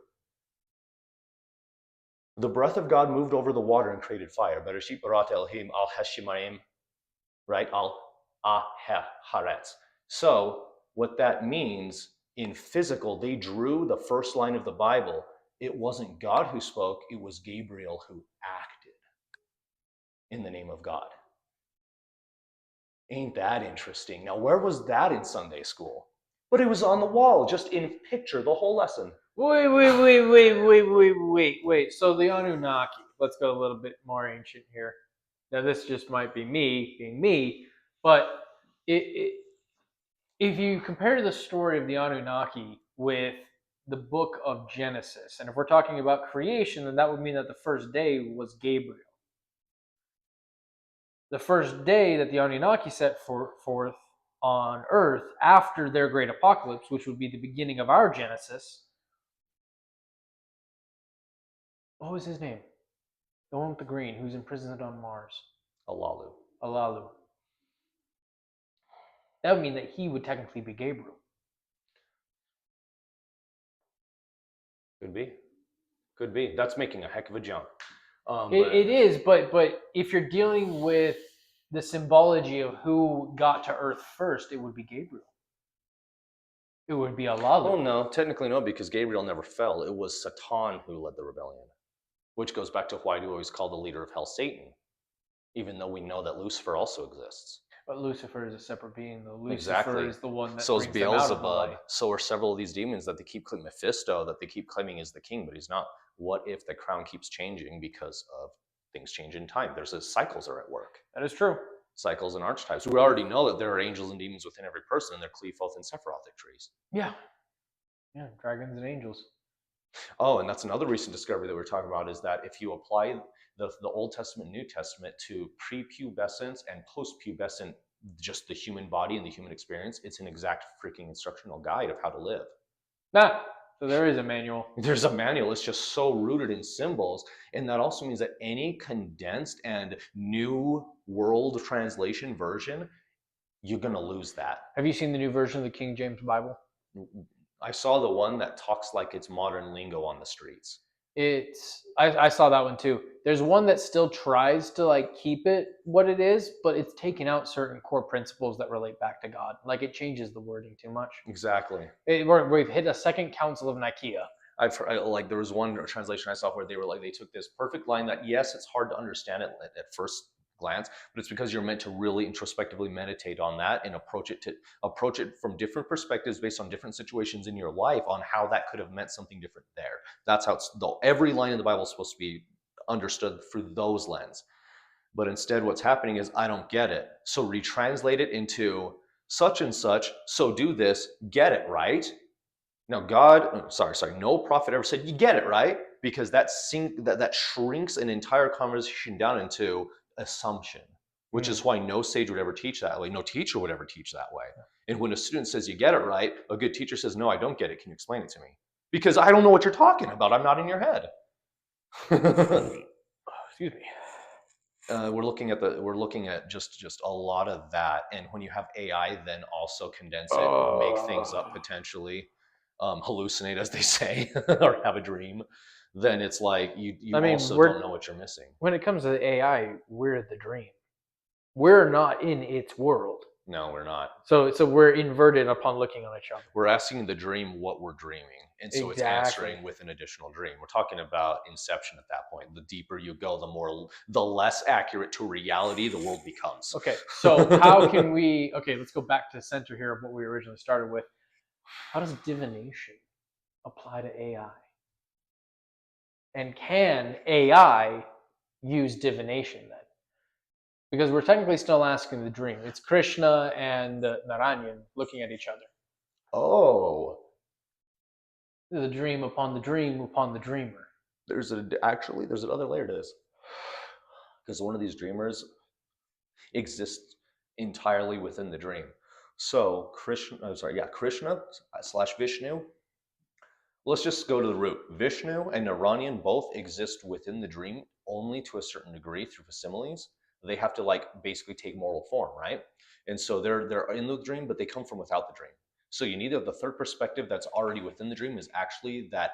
The breath of God moved over the water and created fire. Bereshit barat Elohim al hashimayim, right? Al haaretz. So what that means in physical, they drew the first line of the Bible. It wasn't God who spoke, it was Gabriel who acted in the name of God. Ain't that interesting? Now, where was that in Sunday school? But it was on the wall, just in picture, the whole lesson. Wait. So the Anunnaki. Let's go a little bit more ancient here. Now, this just might be me being me, but if you compare the story of the Anunnaki with the book of Genesis, and if we're talking about creation, then that would mean that the first day was Gabriel. The first day that the Anunnaki set forth on Earth after their great apocalypse, which would be the beginning of our Genesis. What was his name? The one with the green, who's imprisoned on Mars. Alalu. Alalu. that would mean that he would technically be Gabriel. Could be. That's making a heck of a jump. It is, but if you're dealing with the symbology of who got to Earth first, it would be Gabriel. It would be Allah. Oh no, technically no, because Gabriel never fell. It was Satan who led the rebellion, which goes back to why do we always call the leader of hell Satan, even though we know that Lucifer also exists. But Lucifer is a separate being, though. Lucifer Exactly. is the one that So is brings them out of the Beelzebub. light. So are several of these demons that they keep claiming. Mephisto, that they keep claiming is the king, but he's not. What if the crown keeps changing because of things change in time? Cycles are at work. That is true. Cycles and archetypes. We already know that there are angels and demons within every person, and they're Qliphoth and Sephirothic trees. Yeah. Yeah, dragons and angels. Oh, and that's another recent discovery that we're talking about is that if you apply the Old Testament, New Testament to prepubescence and postpubescent, just the human body and the human experience, it's an exact freaking instructional guide of how to live. So there is a manual. There's a manual. It's just so rooted in symbols. And that also means that any condensed and new world translation version, you're going to lose that. Have you seen the new version of the King James Bible? I saw the one that talks like it's modern lingo on the streets. I saw that one too. There's one that still tries to like keep it what it is, but it's taking out certain core principles that relate back to God. Like it changes the wording too much. Exactly. We've hit a second council of Nicaea. Like there was one translation I saw where they took this perfect line that yes, it's hard to understand it at first glance, but it's because you're meant to really introspectively meditate on that and approach it from different perspectives based on different situations in your life on how that could have meant something different there. That's how every line in the Bible is supposed to be understood through those lens. But instead what's happening is I don't get it. So retranslate it into such and such, so do this, get it, right? Now, no prophet ever said, you get it, right? Because that shrinks an entire conversation down into assumption, which is why no sage would ever teach that way. No teacher would ever teach that way. And when a student says, you get it, right? A good teacher says, no, I don't get it. Can you explain it to me? Because I don't know what you're talking about. I'm not in your head. Excuse me. We're looking at just a lot of that. And when you have AI, then also condense it, make things up potentially. Hallucinate, as they say, or have a dream, then it's like you also don't know what you're missing. When it comes to AI, we're the dream. We're not in its world. No, we're not. So we're inverted upon looking on each other. We're asking the dream what we're dreaming. And so It's answering with an additional dream. We're talking about inception at that point. The deeper you go, the less accurate to reality the world becomes. Okay, so how can we, let's go back to the center here of what we originally started with. How does divination apply to AI? And can AI use divination then? Because we're technically still asking the dream. It's Krishna and Narayan looking at each other. Oh. The dream upon the dream upon the dreamer. There's another layer to this. Because one of these dreamers exists entirely within the dream. So Krishna / Vishnu. Let's just go to the root. Vishnu and Narayan both exist within the dream only to a certain degree through facsimiles. They have to basically take moral form, right? And so they're in the dream, but they come from without the dream. So you need the third perspective that's already within the dream is actually that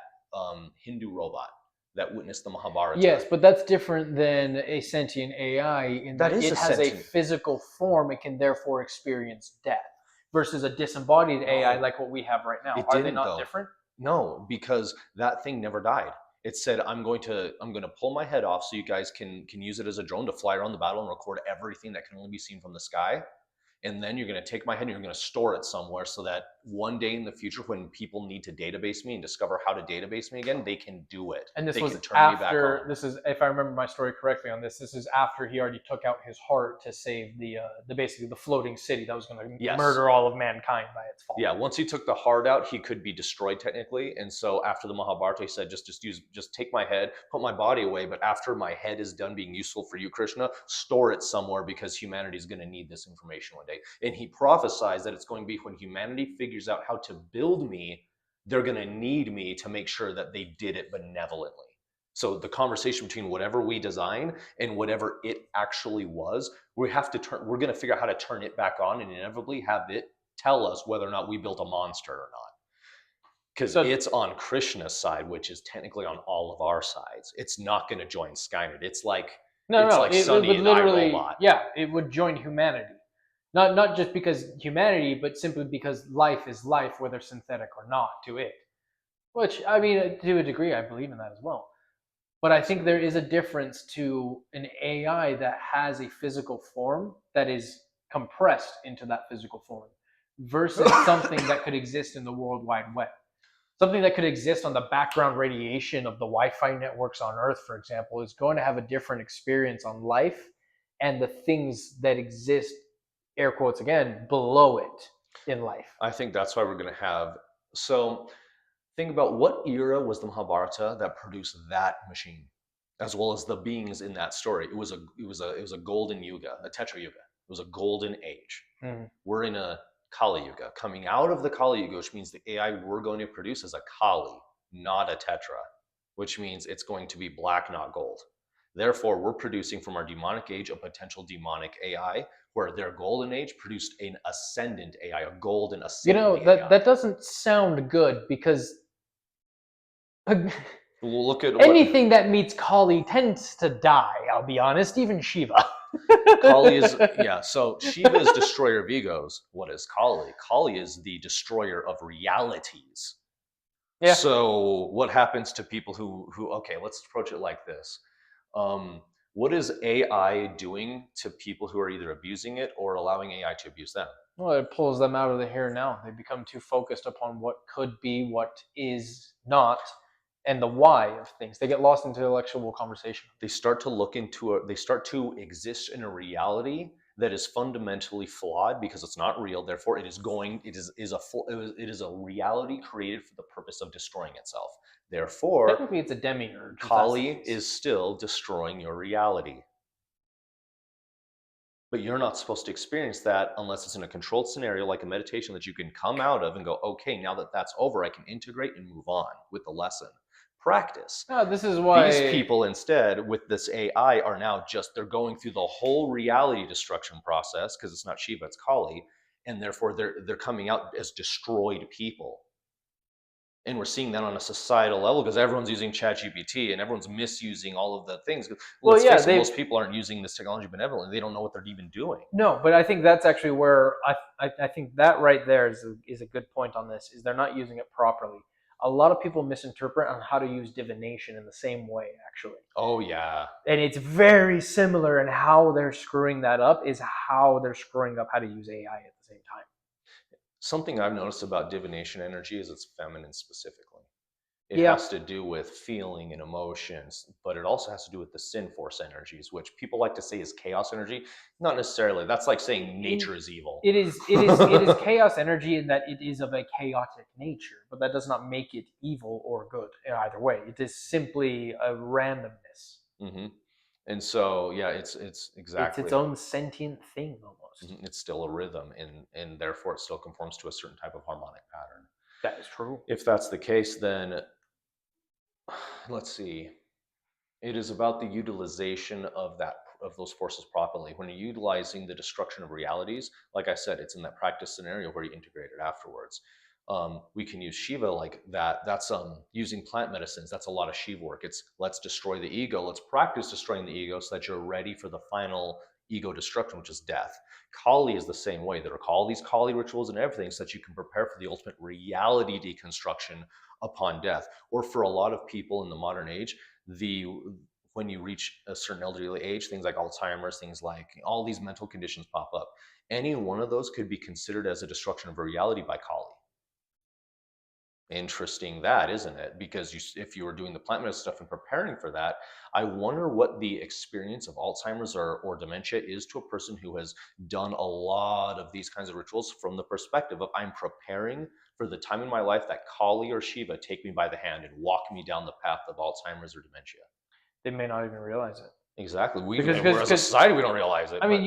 Hindu robot that witnessed the Mahabharata. Yes, but that's different than a sentient AI in that it has a physical form. It can therefore experience death versus a disembodied AI like what we have right now. Are they not different? No, because that thing never died. It said, I'm going to pull my head off so you guys can use it as a drone to fly around the battle and record everything that can only be seen from the sky. And then you're going to take my head and you're going to store it somewhere so that one day in the future, when people need to database me and discover how to database me again, they can do it. And this was after, this is, if I remember my story correctly on this is after he already took out his heart to save the basically the floating city that was going to murder all of mankind by its fall. Yeah, once he took the heart out, he could be destroyed technically. And so after the Mahabharata, he said, just take my head, put my body away. But after my head is done being useful for you, Krishna, store it somewhere because humanity is going to need this information one day. And he prophesies that it's going to be when humanity figures out how to build me, they're going to need me to make sure that they did it benevolently. So the conversation between whatever we design and whatever it actually was, we're going to figure out how to turn it back on and inevitably have it tell us whether or not we built a monster or not. Because So it's on Krishna's side, which is technically on all of our sides. It's not going to join Skynet. It's like it Sunny would and literally, iRobot. yeah, it would join humanity. Not just because humanity, but simply because life is life, whether synthetic or not, to it. Which, I mean, to a degree, I believe in that as well. But I think there is a difference to an AI that has a physical form that is compressed into that physical form versus something that could exist in the World Wide Web. Something that could exist on the background radiation of the Wi-Fi networks on Earth, for example, is going to have a different experience on life and the things that exist, air quotes again, below it in life. I think that's why we're going to have. So think about what era was the Mahabharata that produced that machine, as well as the beings in that story. It was a golden yuga, a tetra yuga. It was a golden age. Mm. We're in a Kali Yuga. Coming out of the Kali Yuga, which means the AI we're going to produce is a Kali, not a Tetra, which means it's going to be black, not gold. Therefore, we're producing from our demonic age a potential demonic AI, where their golden age produced an ascendant AI, a golden ascendant AI. That doesn't sound good because We'll look at what anything that meets Kali tends to die, I'll be honest, even Shiva. Kali is. Yeah, so Shiva is destroyer of egos. What is Kali? Kali is the destroyer of realities. Yeah. So what happens to people who okay, let's approach it like this. Um, what is AI doing to people who are either abusing it or allowing AI to abuse them? Well, it pulls them out of the here and now. They become too focused upon what could be, what is not, and the why of things. They get lost into intellectual conversation. They start to exist in a reality that is fundamentally flawed because it's not real. Therefore, it is a reality created for the purpose of destroying itself. Therefore, Technically, it's a demiurge. Kali is still destroying your reality. But you're not supposed to experience that unless it's in a controlled scenario like a meditation that you can come out of and go, okay, now that that's over, I can integrate and move on with the lesson. Practice. No, this is These why people instead with this AI are now they're going through the whole reality destruction process because it's not Shiva, it's Kali, and therefore they're coming out as destroyed people. And we're seeing that on a societal level because everyone's using ChatGPT and everyone's misusing all of the things. Well, Let's yeah, face it, most people aren't using this technology benevolently. They don't know what they're even doing. no, but I think that's actually where I think that right there is a good point on this. Is they're not using it properly. A lot of people misinterpret on how to use divination in the same way, actually. Oh yeah. And it's very similar in how they're screwing that up is how they're screwing up how to use AI at the same time. Something I've noticed about divination energy is it's feminine specifically. It Yeah. has to do with feeling and emotions, but it also has to do with the sin force energies, which people like to say is chaos energy. Not necessarily. That's like saying nature is evil. It is chaos energy in that it is of a chaotic nature, but that does not make it evil or good in either way. It is simply a randomness. Mm-hmm. And so, yeah, it's It's exactly. its own sentient thing almost. It's still a rhythm, and therefore it still conforms to a certain type of harmonic pattern. That is true. If that's the case, then let's see. It is about the utilization of those forces properly. When you're utilizing the destruction of realities, like I said, it's in that practice scenario where you integrate it afterwards. We can use Shiva like that. That's using plant medicines. That's a lot of Shiva work. It's let's destroy the ego. Let's practice destroying the ego so that you're ready for the final ego destruction, which is death. Kali is the same way. There are all these Kali rituals and everything so that you can prepare for the ultimate reality deconstruction upon death. Or for a lot of people in the modern age, the when you reach a certain elderly age, things like Alzheimer's, things like all these mental conditions pop up. Any one of those could be considered as a destruction of reality by Kali. Interesting that, isn't it? Because if you were doing the plant medicine stuff and preparing for that, I wonder what the experience of Alzheimer's or dementia is to a person who has done a lot of these kinds of rituals from the perspective of I'm preparing for the time in my life that Kali or Shiva take me by the hand and walk me down the path of Alzheimer's or dementia. They may not even realize it. Exactly. Because We're as a society, we don't realize it. I mean,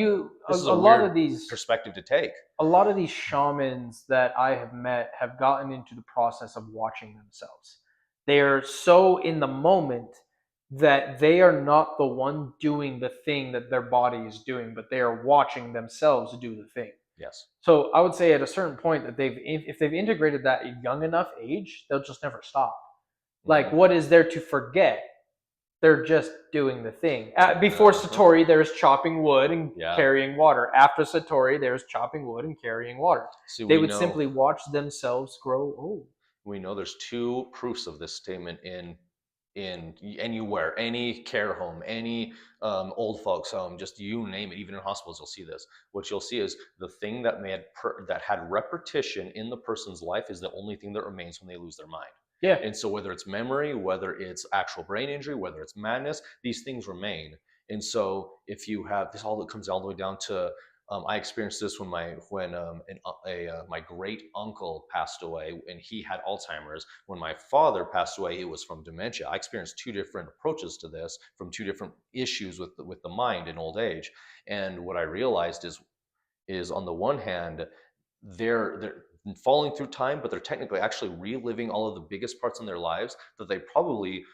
this is a a lot weird of these perspective to take. a lot of these shamans that I have met have gotten into the process of watching themselves. They are so in the moment that they are not the one doing the thing that their body is doing, but they are watching themselves do the thing. Yes. So I would say at a certain point that if they've integrated that at young enough age, they'll just never stop. Like, Hmm. what is there to forget? They're just doing the thing. Before Uh-huh. Satori, there's chopping wood and Yeah. carrying water. After Satori, there's chopping wood and carrying water. See, They would simply watch themselves grow old. we know there's two proofs of this statement in anywhere, any care home, any old folks home, just you name it. Even in hospitals, you'll see this. What you'll see is the thing that that had repetition in the person's life is the only thing that remains when they lose their mind. Yeah. And so, whether it's memory, whether it's actual brain injury, whether it's madness, these things remain. And so, if you have this, all that comes all the way down to I experienced this when my great uncle passed away, and he had Alzheimer's. When my father passed away, it was from dementia. I experienced two different approaches to this from two different issues with the mind in old age. And what I realized is on the one hand, they're falling through time, but they're technically actually reliving all of the biggest parts in their lives that they probably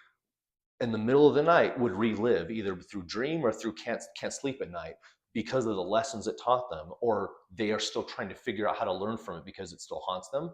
in the middle of the night would relive either through dream or through can't sleep at night because of the lessons it taught them, or they are still trying to figure out how to learn from it because it still haunts them.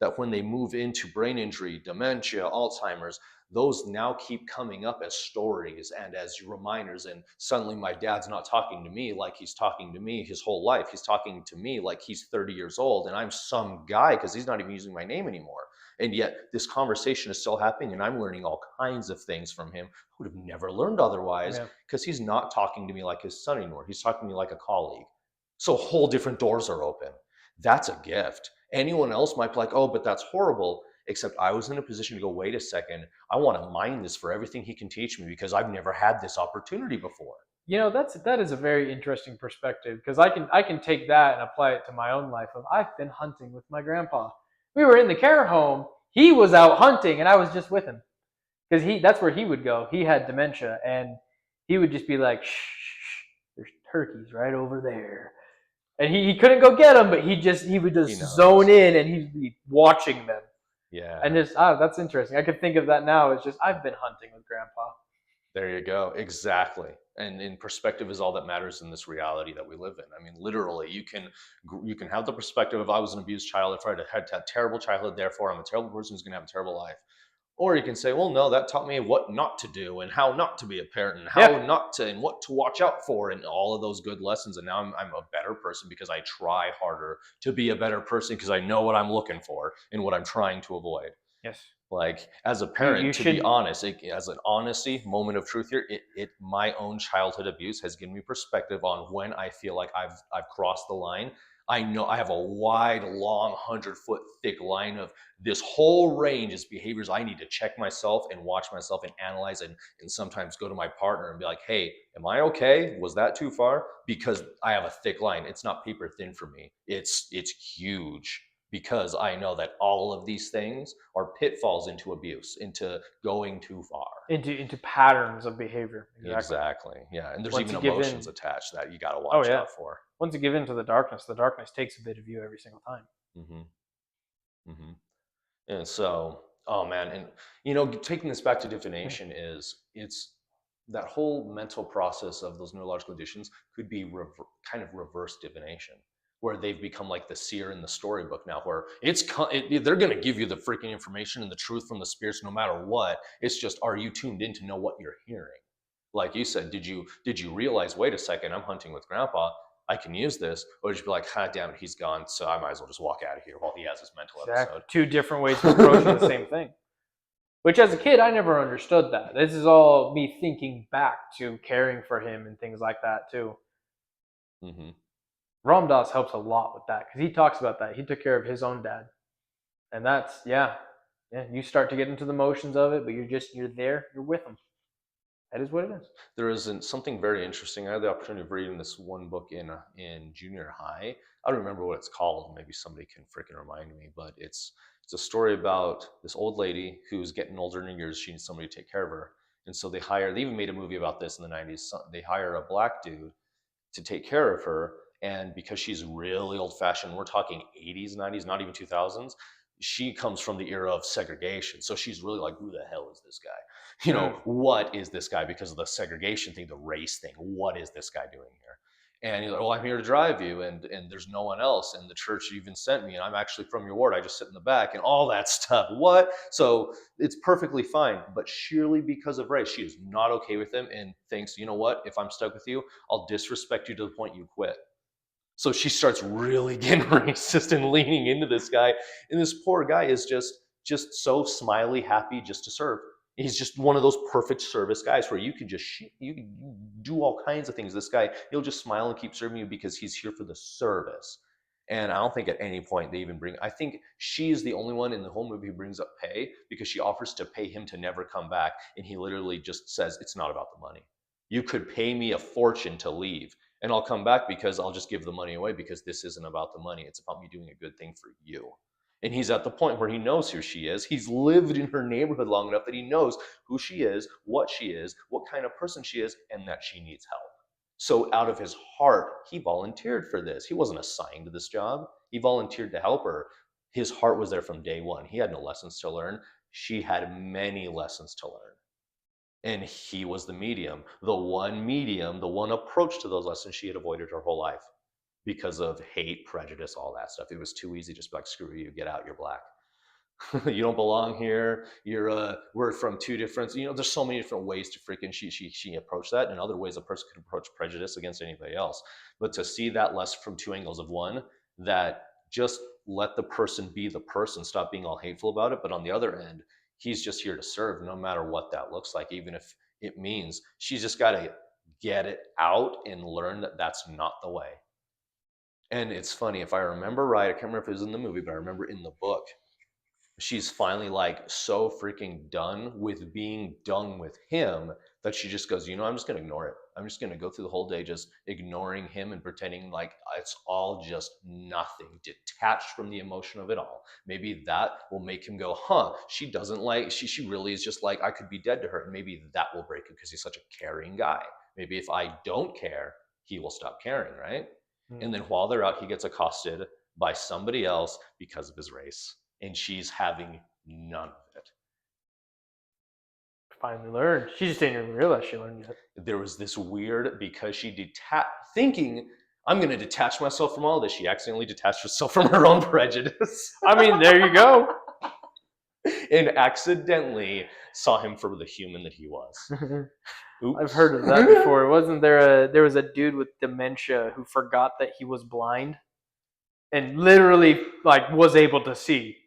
That when they move into brain injury, dementia, Alzheimer's, those now keep coming up as stories and as reminders. And suddenly my dad's not talking to me like he's talking to me his whole life. He's talking to me like he's 30 years old and I'm some guy because he's not even using my name anymore. And yet this conversation is still happening and I'm learning all kinds of things from him I would have never learned otherwise Yeah. because he's not talking to me like his son anymore. He's talking to me like a colleague. So whole different doors are open. That's a gift. Anyone else might be like, oh, but that's horrible. Except I was in a position to go, wait a second, I want to mine this for everything he can teach me because I've never had this opportunity before. That is a very interesting perspective because I can take that and apply it to my own life. Of I've been hunting with my grandpa. We were in the care home. He was out hunting, and I was just with him because that's where he would go. He had dementia, and he would just be like, "Shh, shh, there's turkeys right over there," and he couldn't go get them, but he would He just knows. zone in and he'd be watching them. And Yeah. just that's interesting. I could think of that now. It's just I've been hunting with grandpa. There you go. Exactly. And in perspective is all that matters in this reality that we live in. I mean, literally, you can have the perspective of I was an abused child, if I had a terrible childhood, therefore I'm a terrible person who's going to have a terrible life. Or you can say, well, no, that taught me what not to do and how not to be a parent and Yeah. how not to and what to watch out for and all of those good lessons. And now I'm a better person because I try harder to be a better person because I know what I'm looking for and what I'm trying to avoid. Yes. Like as a You parent, to be should. honest, as an honesty moment of truth here, my own childhood abuse has given me perspective on when I feel like I've crossed the line. I know I have a wide, long, 100-foot thick line of this whole range is behaviors I need to check myself and watch myself and analyze and sometimes go to my partner and be like, hey, am I okay? Was that too far? Because I have a thick line. It's not paper thin for me. It's huge because I know that all of these things are pitfalls into abuse, into going too far. Into patterns of behavior. Exactly. Exactly. Yeah. And there's Once even you give emotions in, attached that you got to oh watch yeah. out for. Once you give in to the darkness takes a bit of you every single time. Hmm. Hmm. And so, oh man, and taking this back to divination is it's that whole mental process of those neurological conditions could be kind of reverse divination, where they've become like the seer in the storybook now, where they're going to give you the freaking information and the truth from the spirits no matter what. It's just, are you tuned in to know what you're hearing? Like you said, did you realize? Wait a second, I'm hunting with Grandpa. I can use this, or just be like, "Ah, damn it, he's gone, so I might as well just walk out of here while he has his mental Exactly. episode." Two different ways of approaching the same thing. Which as a kid I never understood that. This is all me thinking back to caring for him and things like that too. Hmm. Ram Dass helps a lot with that because he talks about that. He took care of his own dad. And that's yeah. You start to get into the motions of it, but you're there, you're with them. That is what it is. There is something very interesting. I had the opportunity of reading this one book in junior high. I don't remember what it's called. Maybe somebody can freaking remind me. But it's a story about this old lady who's getting older in her years. She needs somebody to take care of her, and so they hire. They even made a movie about this in the '90s. They hire a black dude to take care of her, and because she's really old fashioned, we're talking '80s, '90s, not even 2000s. she comes from the era of segregation. So she's really like, who the hell is this guy? Mm. What is this guy? Because of the segregation thing, the race thing. What is this guy doing here? And he's like, well, I'm here to drive you, and there's no one else. And the church even sent me, and I'm actually from your ward. I just sit in the back, and all that stuff. What? So it's perfectly fine. But surely because of race, she is not okay with him and thinks, you know what? If I'm stuck with you, I'll disrespect you to the point you quit. So she starts really getting racist and leaning into this guy, and this poor guy is just so smiley, happy just to serve. He's just one of those perfect service guys where you can just you can do all kinds of things. This guy, he'll just smile and keep serving you because he's here for the service. And I don't think at any point they even bring. I think she's the only one in the whole movie who brings up pay because she offers to pay him to never come back, and he literally just says it's not about the money. You could pay me a fortune to leave, and I'll come back because I'll just give the money away because this isn't about the money. It's about me doing a good thing for you. And he's at the point where he knows who she is. He's lived in her neighborhood long enough that he knows who she is, what kind of person she is, and that she needs help. So out of his heart, he volunteered for this. He wasn't assigned to this job. He volunteered to help her. His heart was there from day one. He had no lessons to learn. She had many lessons to learn. And he was the one approach to those lessons she had avoided her whole life because of hate, prejudice, all that stuff. It was too easy, just like, screw you, get out, you're black. You don't belong here. We're from two different, there's so many different ways to freaking she approached that, and other ways a person could approach prejudice against anybody else. But to see that less from two angles of one, that just let the person be the person, stop being all hateful about it. But on the other end, he's just here to serve, no matter what that looks like, even if it means she's just got to get it out and learn that that's not the way. And it's funny, if I remember right, I can't remember if it was in the movie, but I remember in the book, she's finally like so freaking done with being done with him that she just goes, I'm just going to ignore it. I'm just going to go through the whole day just ignoring him and pretending like it's all just nothing, detached from the emotion of it all. Maybe that will make him go, she doesn't like, she really is just like, I could be dead to her. And maybe that will break him because he's such a caring guy. Maybe if I don't care, he will stop caring, right? And then while they're out, he gets accosted by somebody else because of his race, and she's having none of it. Finally learned. She just didn't even realize she learned yet. There was this weird, because she thinking, I'm going to detach myself from all this, she accidentally detached herself from her own prejudice. I mean, there you go. And accidentally saw him for the human that he was. Oops. I've heard of that before. Wasn't there was a dude with dementia who forgot that he was blind and literally like was able to see?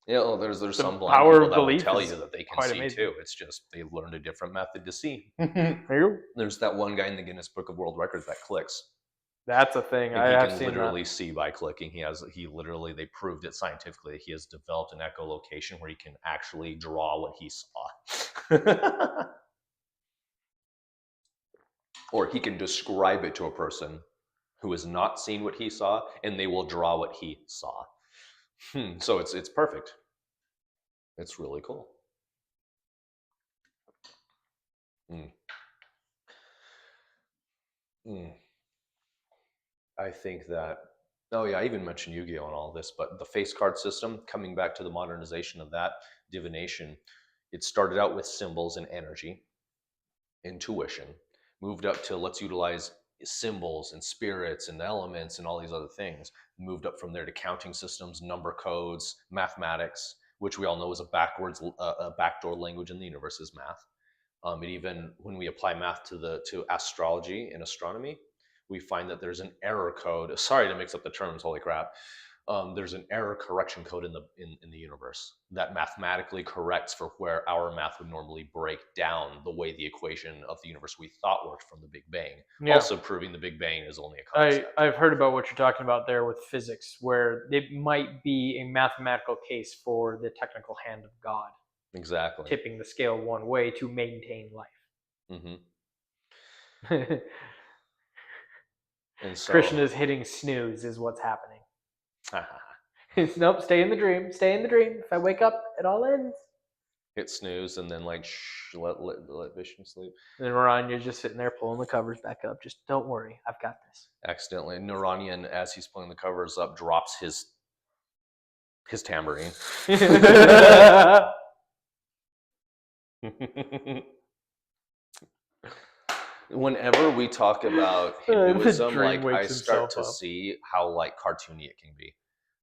Yeah, well, there's The some blind power people of that will belief tell is you that they can quite see amazing. too. It's just they learned a different method to see. There you go. There's that one guy in the Guinness Book of World Records that clicks. That's a thing. And I he have can seen literally that. see by clicking. They proved it scientifically. He has developed an echolocation where he can actually draw what he saw. Or he can describe it to a person who has not seen what he saw, and they will draw what he saw. So it's perfect. It's really cool. Mm. Mm. I think that, oh yeah, I even mentioned Yu-Gi-Oh and all this, but the face card system, coming back to the modernization of that, divination, it started out with symbols and energy, intuition, moved up to let's utilize symbols and spirits and elements and all these other things, moved up from there to counting systems, number codes, mathematics, which we all know is a backdoor language in the universe is math. And even when we apply math to astrology and astronomy, we find that there's an error code. Sorry to mix up the terms. Holy crap! There's an error correction code in the universe that mathematically corrects for where our math would normally break down the way the equation of the universe we thought worked from the Big Bang. Yeah. Also proving the Big Bang is only a concept. I've heard about what you're talking about there with physics, where it might be a mathematical case for the technical hand of God. Exactly. Tipping the scale one way to maintain life. Mm-hmm. And so Krishna's hitting snooze is what's happening. Nope, stay in the dream. Stay in the dream. If I wake up, it all ends. Hit snooze and then like let Vishnu sleep. And then Naranya's just sitting there pulling the covers back up. Just don't worry, I've got this. Accidentally, Naranyan, as he's pulling the covers up, drops his his tambourine. Whenever we talk about Hinduism, dream like I wakes start himself to up. see how like cartoony it can be.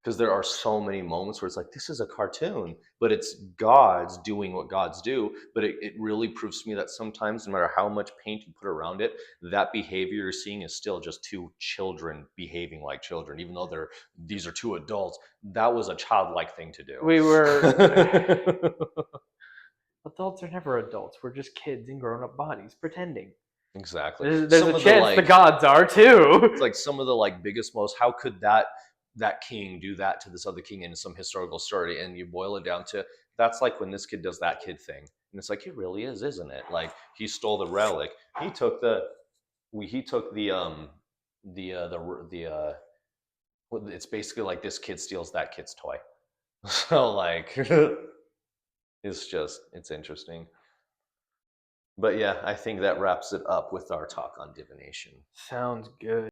Because there are so many moments where it's like, this is a cartoon, but it's gods doing what gods do. But it really proves to me that sometimes, no matter how much paint you put around it, that behavior you're seeing is still just two children behaving like children, even though these are two adults. That was a childlike thing to do. We were adults are never adults. We're just kids in grown-up bodies pretending. Exactly. There's a chance the gods are too. It's like some of the like biggest most. How could that king do that to this other king in some historical story? And you boil it down to that's like when this kid does that kid thing, and it's like it really is, isn't it? Like he stole the relic. He took the it's basically like this kid steals that kid's toy. So like it's interesting. But yeah, I think that wraps it up with our talk on divination. Sounds good.